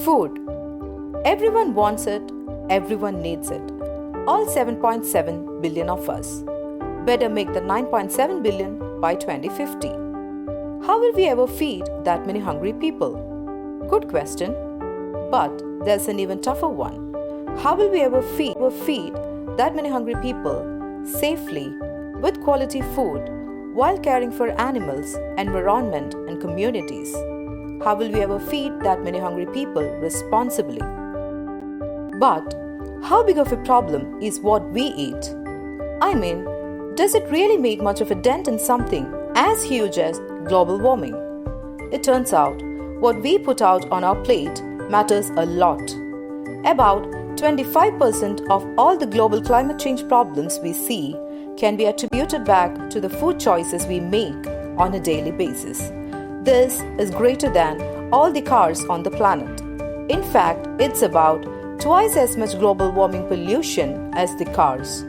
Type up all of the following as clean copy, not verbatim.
Food. Everyone wants it, everyone needs it. All 7.7 billion of us. Better make the 9.7 billion by 2050. How will we ever feed that many hungry people? Good question. But there's an even tougher one. How will we ever feed that many hungry people safely with quality food while caring for animals, environment and communities? How will we ever feed that many hungry people responsibly? But how big of a problem is what we eat? I mean, does it really make much of a dent in something as huge as global warming? It turns out, what we put out on our plate matters a lot. About 25% of all the global climate change problems we see can be attributed back to the food choices we make on a daily basis. This is greater than all the cars on the planet. In fact, it's about twice as much global warming pollution as the cars.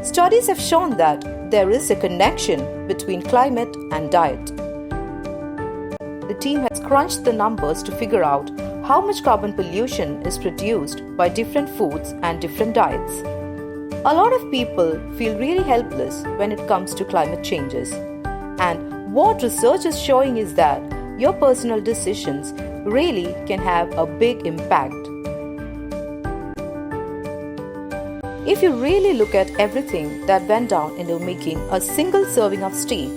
Studies have shown that there is a connection between climate and diet. The team has crunched the numbers to figure out how much carbon pollution is produced by different foods and different diets. A lot of people feel really helpless when it comes to climate changes. And what research is showing is that your personal decisions really can have a big impact. If you really look at everything that went down into making a single serving of steak,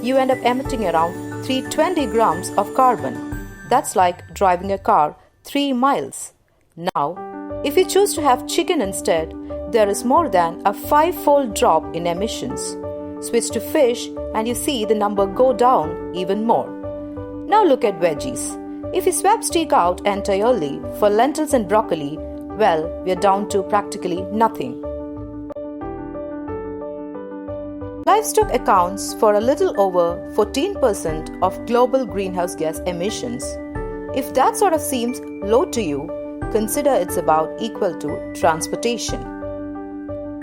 you end up emitting around 320 grams of carbon. That's like driving a car 3 miles. Now, if you choose to have chicken instead, there is more than a 5-fold drop in emissions. Switch to fish and you see the number go down even more. Now look at veggies. If you swap steak out entirely for lentils and broccoli, well, we are down to practically nothing. Livestock accounts for a little over 14% of global greenhouse gas emissions. If that sort of seems low to you, consider it's about equal to transportation.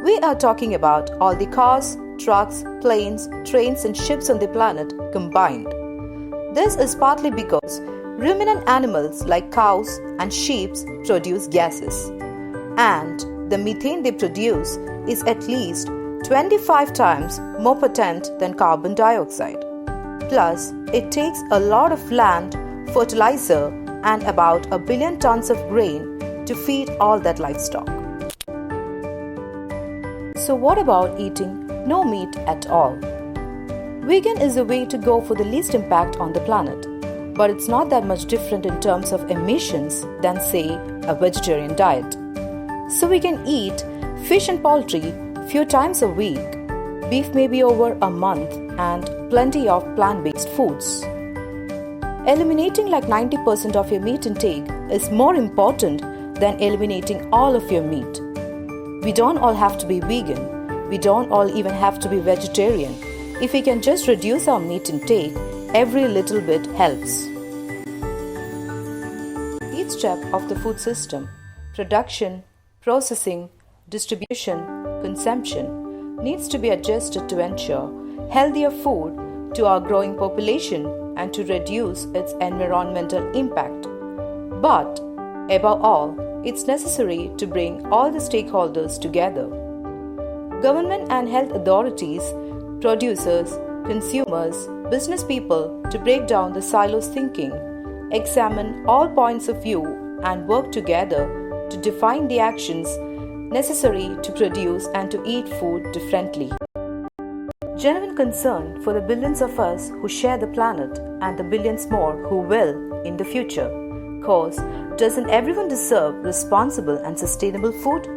We are talking about all the cars, trucks, planes, trains and ships on the planet combined. This is partly because ruminant animals like cows and sheep produce gases. And the methane they produce is at least 25 times more potent than carbon dioxide. Plus, it takes a lot of land, fertilizer, and about 1 billion tons of grain to feed all that livestock. So what about eating no meat at all? Vegan is a way to go for the least impact on the planet, but it's not that much different in terms of emissions than, say, a vegetarian diet. So we can eat fish and poultry few times a week, beef maybe over a month, and plenty of plant-based foods. Eliminating like 90% of your meat intake is more important than eliminating all of your meat. We don't all have to be vegan. We don't all even have to be vegetarian. If we can just reduce our meat intake, every little bit helps. Each step of the food system, production, processing, distribution, consumption, needs to be adjusted to ensure healthier food to our growing population and to reduce its environmental impact. But, above all, it's necessary to bring all the stakeholders together. Government and health authorities, producers, consumers, business people to break down the silos thinking, examine all points of view and work together to define the actions necessary to produce and to eat food differently. Genuine concern for the billions of us who share the planet and the billions more who will in the future. Cause, doesn't everyone deserve responsible and sustainable food?